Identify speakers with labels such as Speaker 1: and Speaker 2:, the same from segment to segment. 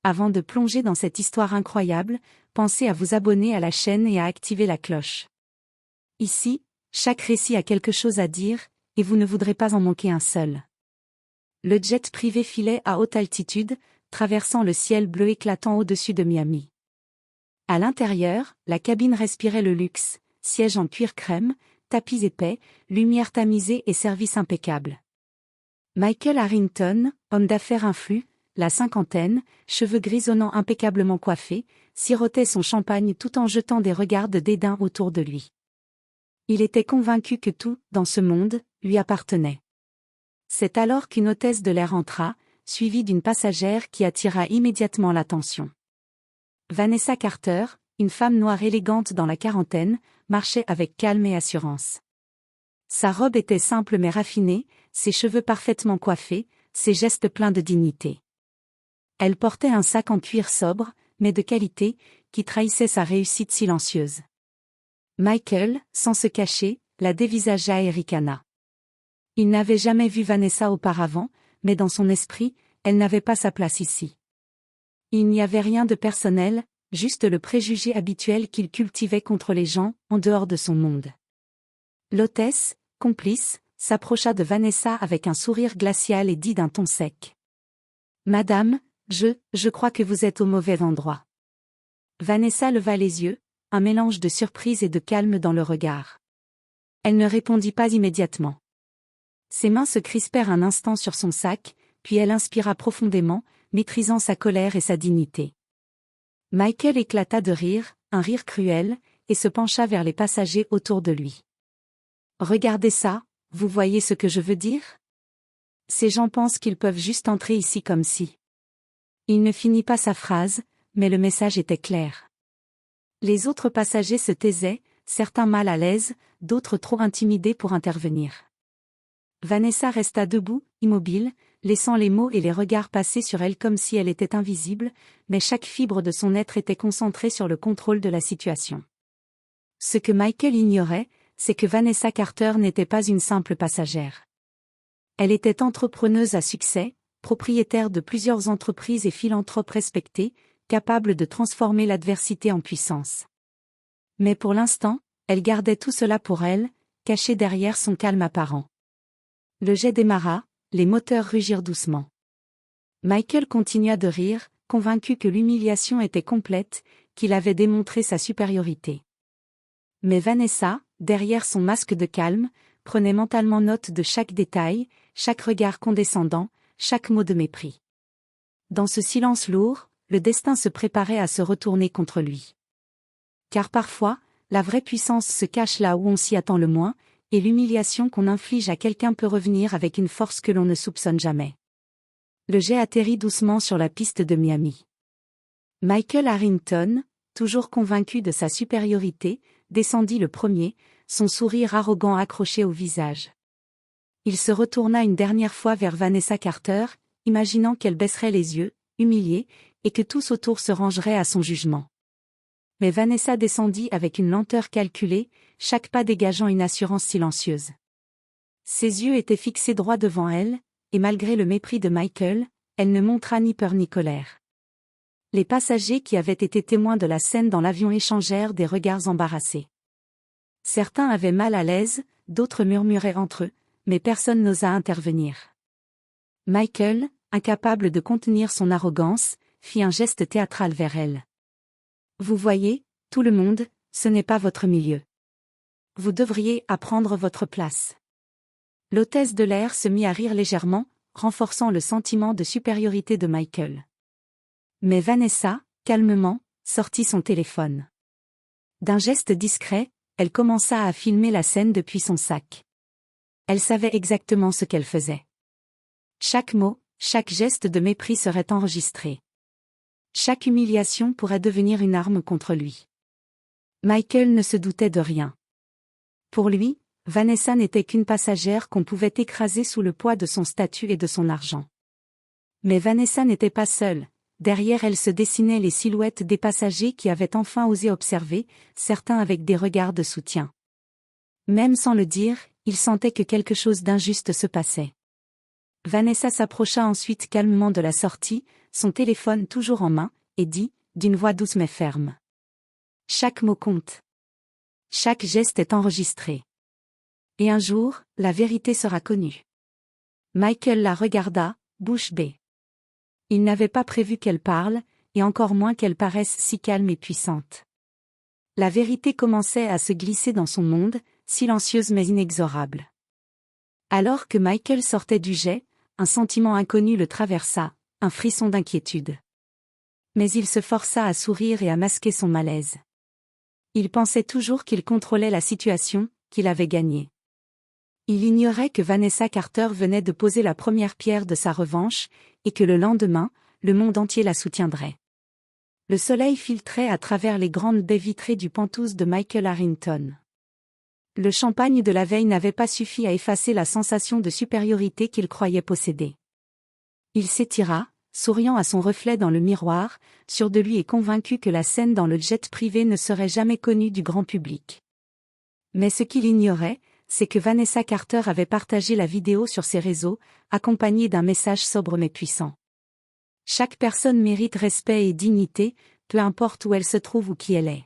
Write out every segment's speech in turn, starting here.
Speaker 1: avant de plonger dans cette histoire incroyable, pensez à vous abonner à la chaîne et à activer la cloche. Ici, chaque récit a quelque chose à dire, et vous ne voudrez pas en manquer un seul. Le jet privé filait à haute altitude, traversant le ciel bleu éclatant au-dessus de Miami. À l'intérieur, la cabine respirait le luxe, sièges en cuir crème, tapis épais, lumière tamisée et service impeccable. Michael Harrington, homme d'affaires influx, la cinquantaine, cheveux grisonnants impeccablement coiffés, sirotait son champagne tout en jetant des regards de dédain autour de lui. Il était convaincu que tout, dans ce monde, lui appartenait. C'est alors qu'une hôtesse de l'air entra, suivie d'une passagère qui attira immédiatement l'attention. Vanessa Carter, une femme noire élégante dans la quarantaine, marchait avec calme et assurance. Sa robe était simple mais raffinée, ses cheveux parfaitement coiffés, ses gestes pleins de dignité. Elle portait un sac en cuir sobre, mais de qualité, qui trahissait sa réussite silencieuse. Michael, sans se cacher, la dévisagea et ricana. Il n'avait jamais vu Vanessa auparavant, mais dans son esprit, elle n'avait pas sa place ici. Il n'y avait rien de personnel, juste le préjugé habituel qu'il cultivait contre les gens, en dehors de son monde. L'hôtesse, complice, s'approcha de Vanessa avec un sourire glacial et dit d'un ton sec. « Madame, je crois que vous êtes au mauvais endroit. » Vanessa leva les yeux, un mélange de surprise et de calme dans le regard. Elle ne répondit pas immédiatement. Ses mains se crispèrent un instant sur son sac, puis elle inspira profondément, maîtrisant sa colère et sa dignité. Michael éclata de rire, un rire cruel, et se pencha vers les passagers autour de lui. « Regardez ça, vous voyez ce que je veux dire ? Ces gens pensent qu'ils peuvent juste entrer ici comme si. » Il ne finit pas sa phrase, mais le message était clair. Les autres passagers se taisaient, certains mal à l'aise, d'autres trop intimidés pour intervenir. Vanessa resta debout, immobile, laissant les mots et les regards passer sur elle comme si elle était invisible, mais chaque fibre de son être était concentrée sur le contrôle de la situation. Ce que Michael ignorait, c'est que Vanessa Carter n'était pas une simple passagère. Elle était entrepreneuse à succès, propriétaire de plusieurs entreprises et philanthrope respectée, capable de transformer l'adversité en puissance. Mais pour l'instant, elle gardait tout cela pour elle, caché derrière son calme apparent. Le jet démarra, les moteurs rugirent doucement. Michael continua de rire, convaincu que l'humiliation était complète, qu'il avait démontré sa supériorité. Mais Vanessa, derrière son masque de calme, prenait mentalement note de chaque détail, chaque regard condescendant, chaque mot de mépris. Dans ce silence lourd, le destin se préparait à se retourner contre lui. Car parfois, la vraie puissance se cache là où on s'y attend le moins, et l'humiliation qu'on inflige à quelqu'un peut revenir avec une force que l'on ne soupçonne jamais. Le jet atterrit doucement sur la piste de Miami. Michael Harrington, toujours convaincu de sa supériorité, descendit le premier, son sourire arrogant accroché au visage. Il se retourna une dernière fois vers Vanessa Carter, imaginant qu'elle baisserait les yeux, humiliée, et que tous autour se rangeraient à son jugement. Mais Vanessa descendit avec une lenteur calculée, chaque pas dégageant une assurance silencieuse. Ses yeux étaient fixés droit devant elle, et malgré le mépris de Michael, elle ne montra ni peur ni colère. Les passagers qui avaient été témoins de la scène dans l'avion échangèrent des regards embarrassés. Certains avaient mal à l'aise, d'autres murmuraient entre eux, mais personne n'osa intervenir. Michael, incapable de contenir son arrogance, fit un geste théâtral vers elle. « Vous voyez, tout le monde, ce n'est pas votre milieu. Vous devriez apprendre votre place. » L'hôtesse de l'air se mit à rire légèrement, renforçant le sentiment de supériorité de Michael. Mais Vanessa, calmement, sortit son téléphone. D'un geste discret, elle commença à filmer la scène depuis son sac. Elle savait exactement ce qu'elle faisait. Chaque mot, chaque geste de mépris serait enregistré. Chaque humiliation pourrait devenir une arme contre lui. Michael ne se doutait de rien. Pour lui, Vanessa n'était qu'une passagère qu'on pouvait écraser sous le poids de son statut et de son argent. Mais Vanessa n'était pas seule, derrière elle se dessinaient les silhouettes des passagers qui avaient enfin osé observer, certains avec des regards de soutien. Même sans le dire, il sentait que quelque chose d'injuste se passait. Vanessa s'approcha ensuite calmement de la sortie, son téléphone toujours en main, et dit, d'une voix douce mais ferme. Chaque mot compte. Chaque geste est enregistré. Et un jour, la vérité sera connue. Michael la regarda, bouche bée. Il n'avait pas prévu qu'elle parle, et encore moins qu'elle paraisse si calme et puissante. La vérité commençait à se glisser dans son monde, silencieuse mais inexorable. Alors que Michael sortait du jet, un sentiment inconnu le traversa, un frisson d'inquiétude. Mais il se força à sourire et à masquer son malaise. Il pensait toujours qu'il contrôlait la situation, qu'il avait gagnée. Il ignorait que Vanessa Carter venait de poser la première pierre de sa revanche, et que le lendemain, le monde entier la soutiendrait. Le soleil filtrait à travers les grandes baies vitrées du penthouse de Michael Harrington. Le champagne de la veille n'avait pas suffi à effacer la sensation de supériorité qu'il croyait posséder. Il s'étira, souriant à son reflet dans le miroir, sûr de lui et convaincu que la scène dans le jet privé ne serait jamais connue du grand public. Mais ce qu'il ignorait, c'est que Vanessa Carter avait partagé la vidéo sur ses réseaux, accompagnée d'un message sobre mais puissant. Chaque personne mérite respect et dignité, peu importe où elle se trouve ou qui elle est.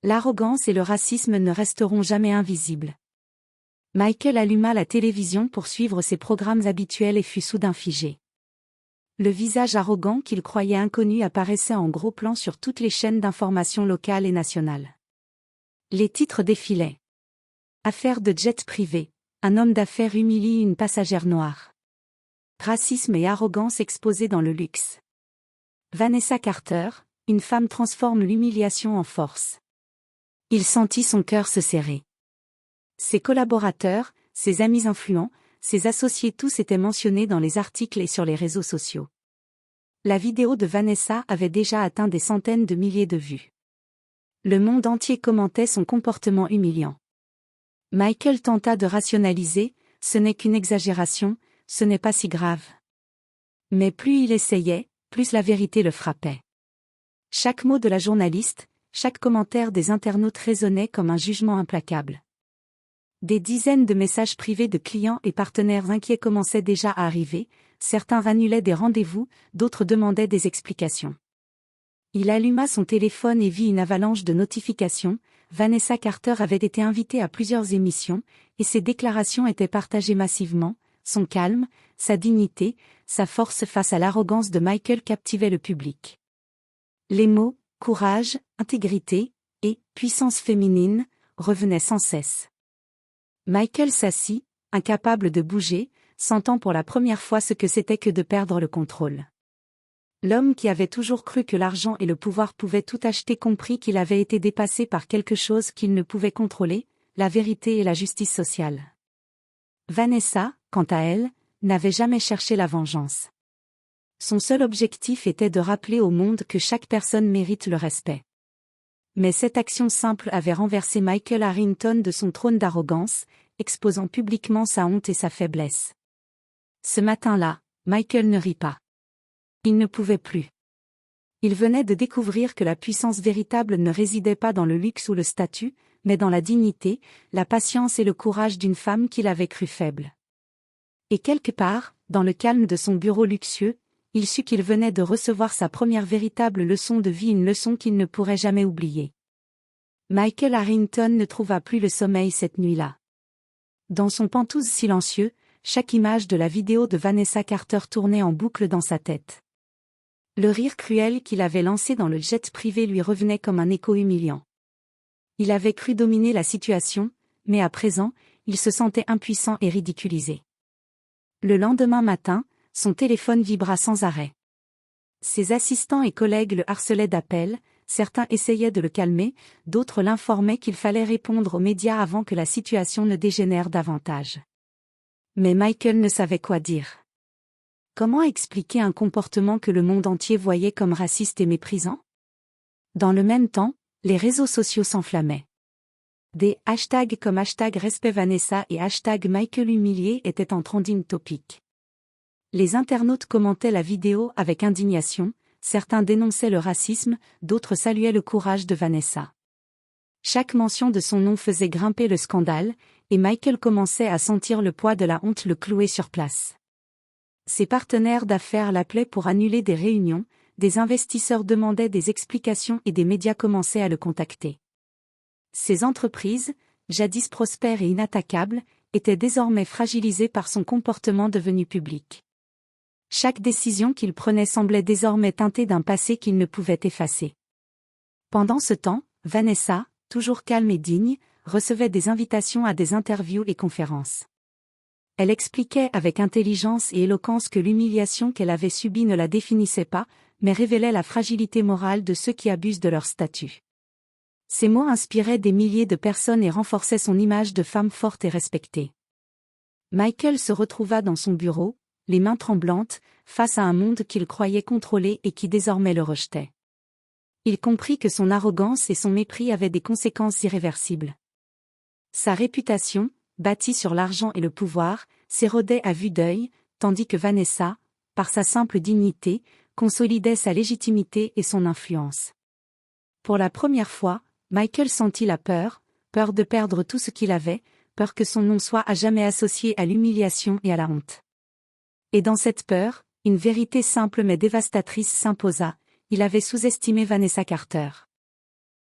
Speaker 1: L'arrogance et le racisme ne resteront jamais invisibles. Michael alluma la télévision pour suivre ses programmes habituels et fut soudain figé. Le visage arrogant qu'il croyait inconnu apparaissait en gros plan sur toutes les chaînes d'information locales et nationales. Les titres défilaient. Affaire de jet privé, un homme d'affaires humilie une passagère noire. Racisme et arrogance exposés dans le luxe. Vanessa Carter, une femme transforme l'humiliation en force. Il sentit son cœur se serrer. Ses collaborateurs, ses amis influents, ses associés tous étaient mentionnés dans les articles et sur les réseaux sociaux. La vidéo de Vanessa avait déjà atteint des centaines de milliers de vues. Le monde entier commentait son comportement humiliant. Michael tenta de rationaliser, ce n'est qu'une exagération, ce n'est pas si grave. Mais plus il essayait, plus la vérité le frappait. Chaque mot de la journaliste, chaque commentaire des internautes résonnait comme un jugement implacable. Des dizaines de messages privés de clients et partenaires inquiets commençaient déjà à arriver, certains annulaient des rendez-vous, d'autres demandaient des explications. Il alluma son téléphone et vit une avalanche de notifications. Vanessa Carter avait été invitée à plusieurs émissions, et ses déclarations étaient partagées massivement. Son calme, sa dignité, sa force face à l'arrogance de Michael captivaient le public. Les mots « courage »,« intégrité » et « puissance féminine » revenaient sans cesse. Michael s'assit, incapable de bouger, sentant pour la première fois ce que c'était que de perdre le contrôle. L'homme qui avait toujours cru que l'argent et le pouvoir pouvaient tout acheter comprit qu'il avait été dépassé par quelque chose qu'il ne pouvait contrôler, la vérité et la justice sociale. Vanessa, quant à elle, n'avait jamais cherché la vengeance. Son seul objectif était de rappeler au monde que chaque personne mérite le respect. Mais cette action simple avait renversé Michael Harrington de son trône d'arrogance, exposant publiquement sa honte et sa faiblesse. Ce matin-là, Michael ne rit pas. Il ne pouvait plus. Il venait de découvrir que la puissance véritable ne résidait pas dans le luxe ou le statut, mais dans la dignité, la patience et le courage d'une femme qu'il avait crue faible. Et quelque part, dans le calme de son bureau luxueux, il sut qu'il venait de recevoir sa première véritable leçon de vie, une leçon qu'il ne pourrait jamais oublier. Michael Harrington ne trouva plus le sommeil cette nuit-là. Dans son penthouse silencieux, chaque image de la vidéo de Vanessa Carter tournait en boucle dans sa tête. Le rire cruel qu'il avait lancé dans le jet privé lui revenait comme un écho humiliant. Il avait cru dominer la situation, mais à présent, il se sentait impuissant et ridiculisé. Le lendemain matin, son téléphone vibra sans arrêt. Ses assistants et collègues le harcelaient d'appels, certains essayaient de le calmer, d'autres l'informaient qu'il fallait répondre aux médias avant que la situation ne dégénère davantage. Mais Michael ne savait quoi dire. Comment expliquer un comportement que le monde entier voyait comme raciste et méprisant? Dans le même temps, les réseaux sociaux s'enflammaient. Des hashtags comme #RespectVanessa et #MichaelHumilié étaient en trending topic. Les internautes commentaient la vidéo avec indignation, certains dénonçaient le racisme, d'autres saluaient le courage de Vanessa. Chaque mention de son nom faisait grimper le scandale, et Michael commençait à sentir le poids de la honte le clouer sur place. Ses partenaires d'affaires l'appelaient pour annuler des réunions, des investisseurs demandaient des explications et des médias commençaient à le contacter. Ses entreprises, jadis prospères et inattaquables, étaient désormais fragilisées par son comportement devenu public. Chaque décision qu'il prenait semblait désormais teintée d'un passé qu'il ne pouvait effacer. Pendant ce temps, Vanessa, toujours calme et digne, recevait des invitations à des interviews et conférences. Elle expliquait avec intelligence et éloquence que l'humiliation qu'elle avait subie ne la définissait pas, mais révélait la fragilité morale de ceux qui abusent de leur statut. Ces mots inspiraient des milliers de personnes et renforçaient son image de femme forte et respectée. Michael se retrouva dans son bureau, les mains tremblantes, face à un monde qu'il croyait contrôler et qui désormais le rejetait. Il comprit que son arrogance et son mépris avaient des conséquences irréversibles. Sa réputation, bâtie sur l'argent et le pouvoir, s'érodait à vue d'œil, tandis que Vanessa, par sa simple dignité, consolidait sa légitimité et son influence. Pour la première fois, Michael sentit la peur de perdre tout ce qu'il avait, peur que son nom soit à jamais associé à l'humiliation et à la honte. Et dans cette peur, une vérité simple mais dévastatrice s'imposa, il avait sous-estimé Vanessa Carter.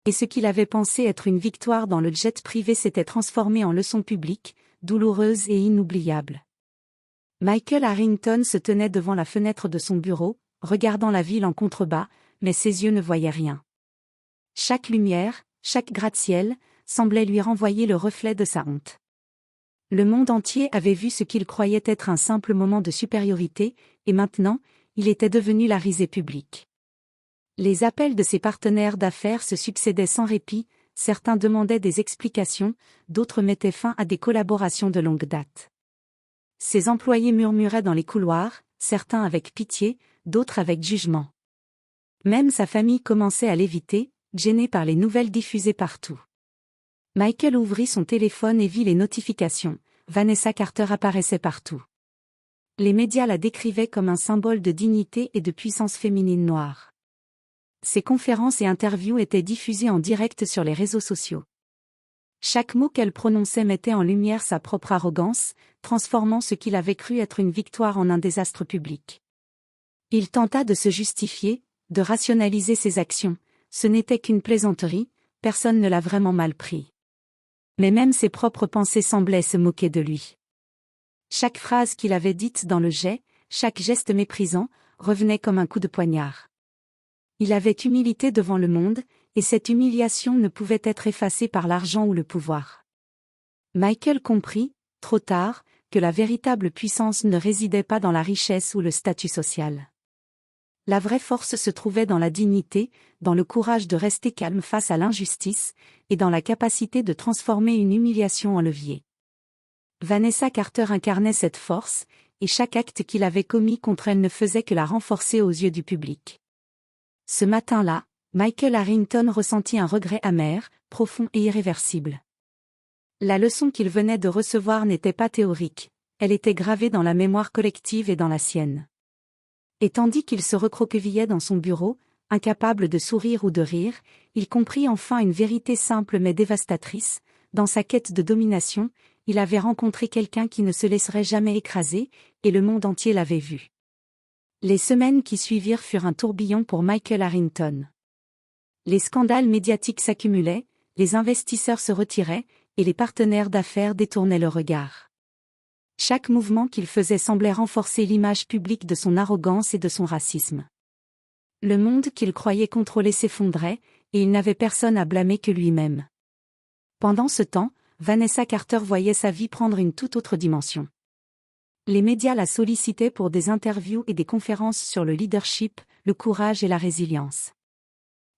Speaker 1: Et ce qu'il avait pensé être une victoire dans le jet privé s'était transformé en leçon publique, douloureuse et inoubliable. Michael Harrington se tenait devant la fenêtre de son bureau, regardant la ville en contrebas, mais ses yeux ne voyaient rien. Chaque lumière, chaque gratte-ciel, semblait lui renvoyer le reflet de sa honte. Le monde entier avait vu ce qu'il croyait être un simple moment de supériorité, et maintenant, il était devenu la risée publique. Les appels de ses partenaires d'affaires se succédaient sans répit, certains demandaient des explications, d'autres mettaient fin à des collaborations de longue date. Ses employés murmuraient dans les couloirs, certains avec pitié, d'autres avec jugement. Même sa famille commençait à l'éviter, gênée par les nouvelles diffusées partout. Michael ouvrit son téléphone et vit les notifications, Vanessa Carter apparaissait partout. Les médias la décrivaient comme un symbole de dignité et de puissance féminine noire. Ses conférences et interviews étaient diffusées en direct sur les réseaux sociaux. Chaque mot qu'elle prononçait mettait en lumière sa propre arrogance, transformant ce qu'il avait cru être une victoire en un désastre public. Il tenta de se justifier, de rationaliser ses actions, ce n'était qu'une plaisanterie, personne ne l'a vraiment mal pris. Mais même ses propres pensées semblaient se moquer de lui. Chaque phrase qu'il avait dite dans le jet, chaque geste méprisant, revenait comme un coup de poignard. Il avait humilité devant le monde, et cette humiliation ne pouvait être effacée par l'argent ou le pouvoir. Michael comprit, trop tard, que la véritable puissance ne résidait pas dans la richesse ou le statut social. La vraie force se trouvait dans la dignité, dans le courage de rester calme face à l'injustice, et dans la capacité de transformer une humiliation en levier. Vanessa Carter incarnait cette force, et chaque acte qu'il avait commis contre elle ne faisait que la renforcer aux yeux du public. Ce matin-là, Michael Harrington ressentit un regret amer, profond et irréversible. La leçon qu'il venait de recevoir n'était pas théorique, elle était gravée dans la mémoire collective et dans la sienne. Et tandis qu'il se recroquevillait dans son bureau, incapable de sourire ou de rire, il comprit enfin une vérité simple mais dévastatrice, dans sa quête de domination, il avait rencontré quelqu'un qui ne se laisserait jamais écraser, et le monde entier l'avait vu. Les semaines qui suivirent furent un tourbillon pour Michael Harrington. Les scandales médiatiques s'accumulaient, les investisseurs se retiraient, et les partenaires d'affaires détournaient le regard. Chaque mouvement qu'il faisait semblait renforcer l'image publique de son arrogance et de son racisme. Le monde qu'il croyait contrôler s'effondrait, et il n'avait personne à blâmer que lui-même. Pendant ce temps, Vanessa Carter voyait sa vie prendre une toute autre dimension. Les médias la sollicitaient pour des interviews et des conférences sur le leadership, le courage et la résilience.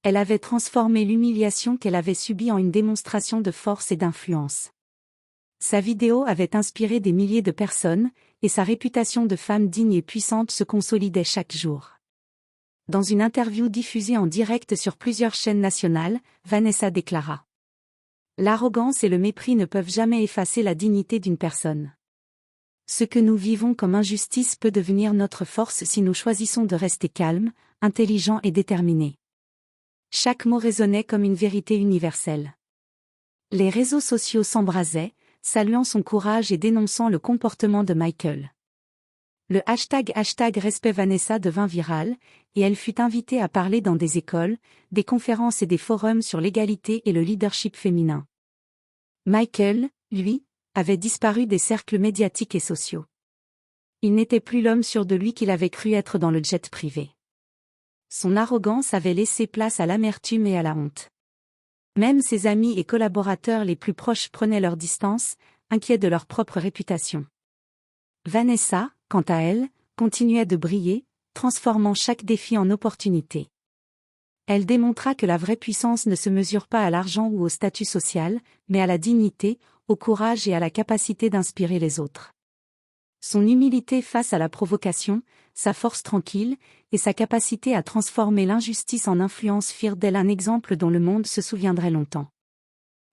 Speaker 1: Elle avait transformé l'humiliation qu'elle avait subie en une démonstration de force et d'influence. Sa vidéo avait inspiré des milliers de personnes, et sa réputation de femme digne et puissante se consolidait chaque jour. Dans une interview diffusée en direct sur plusieurs chaînes nationales, Vanessa déclara : « L'arrogance et le mépris ne peuvent jamais effacer la dignité d'une personne. Ce que nous vivons comme injustice peut devenir notre force si nous choisissons de rester calmes, intelligents et déterminés. » Chaque mot résonnait comme une vérité universelle. Les réseaux sociaux s'embrasaient, saluant son courage et dénonçant le comportement de Michael. Le hashtag Respect Vanessa devint viral, et elle fut invitée à parler dans des écoles, des conférences et des forums sur l'égalité et le leadership féminin. Michael, lui, avait disparu des cercles médiatiques et sociaux. Il n'était plus l'homme sûr de lui qu'il avait cru être dans le jet privé. Son arrogance avait laissé place à l'amertume et à la honte. Même ses amis et collaborateurs les plus proches prenaient leur distance, inquiets de leur propre réputation. Vanessa, quant à elle, continuait de briller, transformant chaque défi en opportunité. Elle démontra que la vraie puissance ne se mesure pas à l'argent ou au statut social, mais à la dignité, au courage et à la capacité d'inspirer les autres. Son humilité face à la provocation, sa force tranquille, et sa capacité à transformer l'injustice en influence firent d'elle un exemple dont le monde se souviendrait longtemps.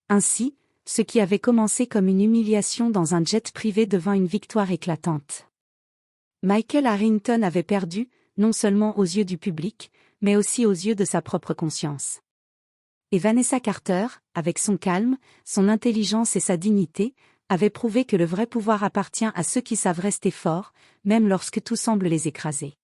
Speaker 1: Ainsi, ce qui avait commencé comme une humiliation dans un jet privé devint une victoire éclatante. Michael Harrington avait perdu, non seulement aux yeux du public, mais aussi aux yeux de sa propre conscience. Et Vanessa Carter, avec son calme, son intelligence et sa dignité, avait prouvé que le vrai pouvoir appartient à ceux qui savent rester forts, même lorsque tout semble les écraser.